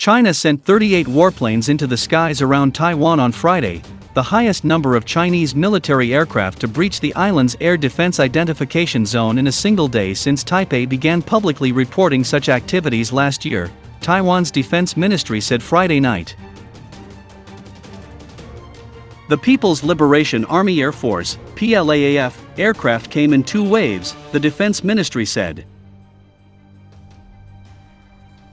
China sent 38 warplanes into the skies around Taiwan on Friday, the highest number of Chinese military aircraft to breach the island's air defense identification zone in a single day since Taipei began publicly reporting such activities last year, Taiwan's defense ministry said Friday night. The People's Liberation Army Air Force, PLAAF, aircraft came in two waves, the defense ministry said.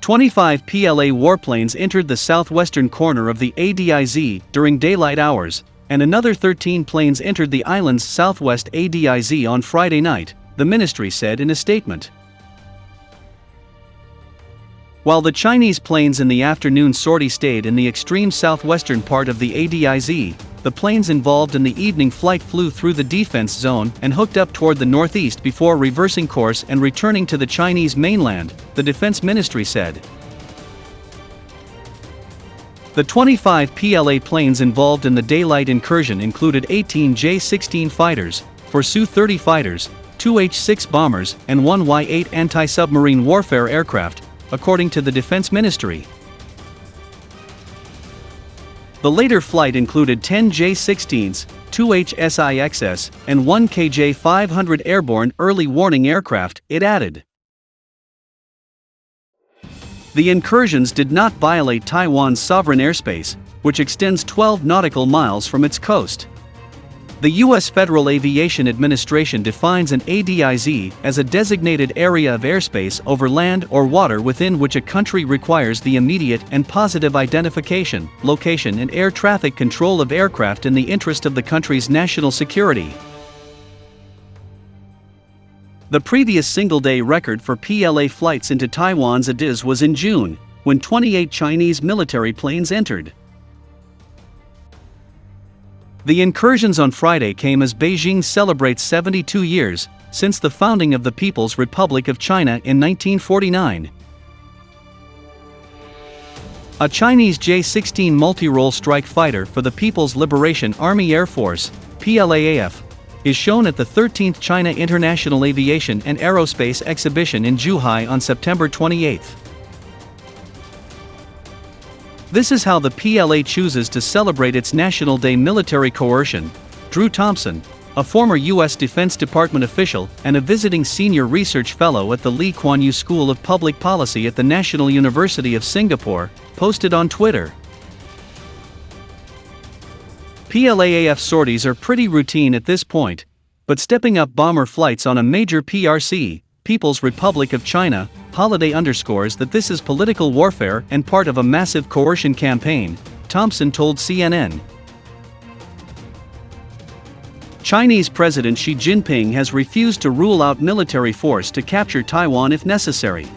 25 PLA warplanes entered the southwestern corner of the ADIZ during daylight hours, and another 13 planes entered the island's southwest ADIZ on Friday night, the ministry said in a statement. While the Chinese planes in the afternoon sortie stayed in the extreme southwestern part of the ADIZ, the planes involved in the evening flight flew through the defense zone and hooked up toward the northeast before reversing course and returning to the Chinese mainland, the defense ministry said. The 25 PLA planes involved in the daylight incursion included 18 J-16 fighters, 4 Su-30 fighters, 2 H-6 bombers, and 1 Y-8 anti-submarine warfare aircraft, according to the defense ministry. The later flight included 10 J-16s, 2 HSIXs, and 1 KJ-500 airborne early warning aircraft, it added. The incursions did not violate Taiwan's sovereign airspace, which extends 12 nautical miles from its coast. The U.S. Federal Aviation Administration defines an ADIZ as a designated area of airspace over land or water within which a country requires the immediate and positive identification, location and air traffic control of aircraft in the interest of the country's national security. The previous single-day record for PLA flights into Taiwan's ADIZ was in June, when 28 Chinese military planes entered. The incursions on Friday came as Beijing celebrates 72 years since the founding of the People's Republic of China in 1949. A Chinese J-16 multi-role strike fighter for the People's Liberation Army Air Force, PLAAF, is shown at the 13th China International Aviation and Aerospace Exhibition in Zhuhai on September 28. This is how the PLA chooses to celebrate its National Day. Military coercion. Drew Thompson, a former U.S. Defense Department official and a visiting senior research fellow at the Lee Kuan Yew School of Public Policy at the National University of Singapore, posted on Twitter. PLAAF sorties are pretty routine at this point, but stepping up bomber flights on a major PRC, People's Republic of China, holiday underscores that this is political warfare and part of a massive coercion campaign, Thompson told CNN. Chinese President Xi Jinping has refused to rule out military force to capture Taiwan if necessary.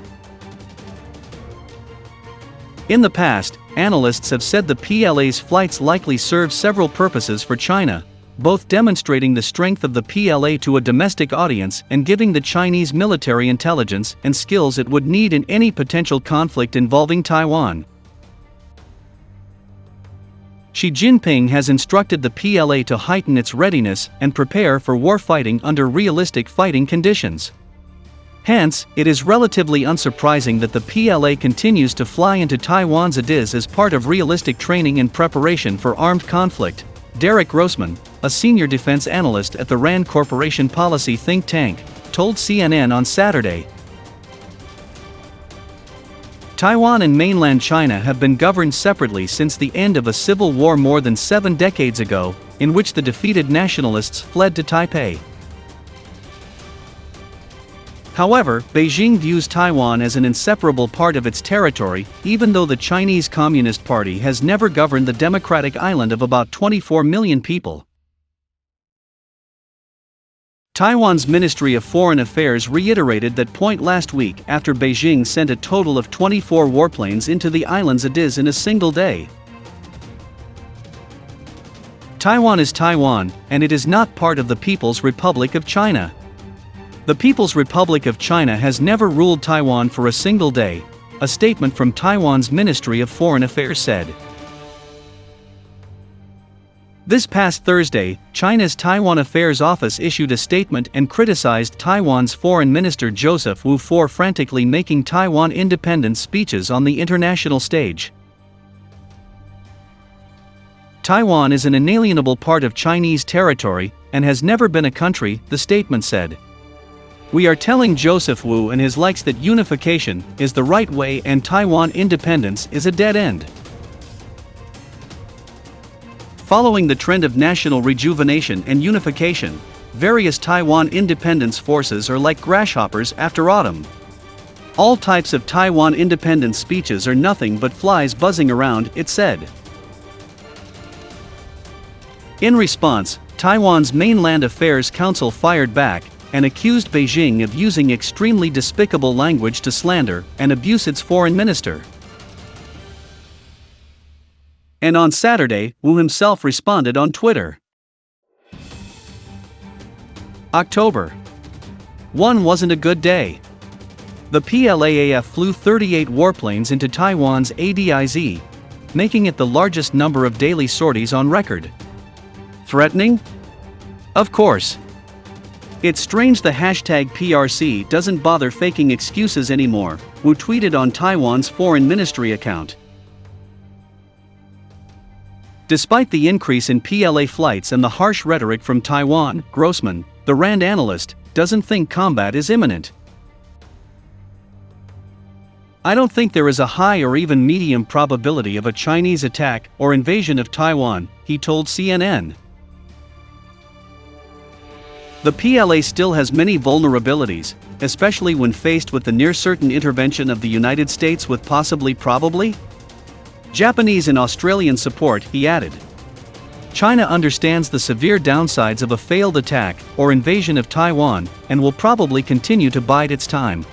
In the past, analysts have said the PLA's flights likely serve several purposes for China, both demonstrating the strength of the PLA to a domestic audience and giving the Chinese military intelligence and skills it would need in any potential conflict involving Taiwan. Xi Jinping has instructed the PLA to heighten its readiness and prepare for warfighting under realistic fighting conditions. Hence, it is relatively unsurprising that the PLA continues to fly into Taiwan's ADIZ as part of realistic training and preparation for armed conflict, Derek Grossman, a senior defense analyst at the RAND Corporation policy think tank, told CNN on Saturday. Taiwan and mainland China have been governed separately since the end of a civil war more than 7 decades ago, in which the defeated nationalists fled to Taipei. However, Beijing views Taiwan as an inseparable part of its territory, even though the Chinese Communist Party has never governed the democratic island of about 24 million people. Taiwan's Ministry of Foreign Affairs reiterated that point last week after Beijing sent a total of 24 warplanes into the island's ADIZ in a single day. Taiwan is Taiwan, and it is not part of the People's Republic of China. The People's Republic of China has never ruled Taiwan for a single day, a statement from Taiwan's Ministry of Foreign Affairs said. This past Thursday, China's Taiwan Affairs Office issued a statement and criticized Taiwan's Foreign Minister Joseph Wu for frantically making Taiwan independence speeches on the international stage. Taiwan is an inalienable part of Chinese territory and has never been a country, the statement said. We are telling Joseph Wu and his likes that unification is the right way and Taiwan independence is a dead end. Following the trend of national rejuvenation and unification, various Taiwan independence forces are like grasshoppers after autumn. All types of Taiwan independence speeches are nothing but flies buzzing around, it said. In response, Taiwan's Mainland Affairs Council fired back and accused Beijing of using extremely despicable language to slander and abuse its foreign minister. And on Saturday, Wu himself responded on Twitter. October 1 wasn't a good day. The PLAAF flew 38 warplanes into Taiwan's ADIZ, making it the largest number of daily sorties on record. Threatening? Of course. It's strange the hashtag PRC doesn't bother faking excuses anymore, Wu tweeted on Taiwan's foreign ministry account. Despite the increase in PLA flights and the harsh rhetoric from Taiwan, Grossman, the RAND analyst, doesn't think combat is imminent. I don't think there is a high or even medium probability of a Chinese attack or invasion of Taiwan, he told CNN. The PLA still has many vulnerabilities, especially when faced with the near-certain intervention of the United States with probably Japanese and Australian support, he added. China understands the severe downsides of a failed attack or invasion of Taiwan and will probably continue to bide its time.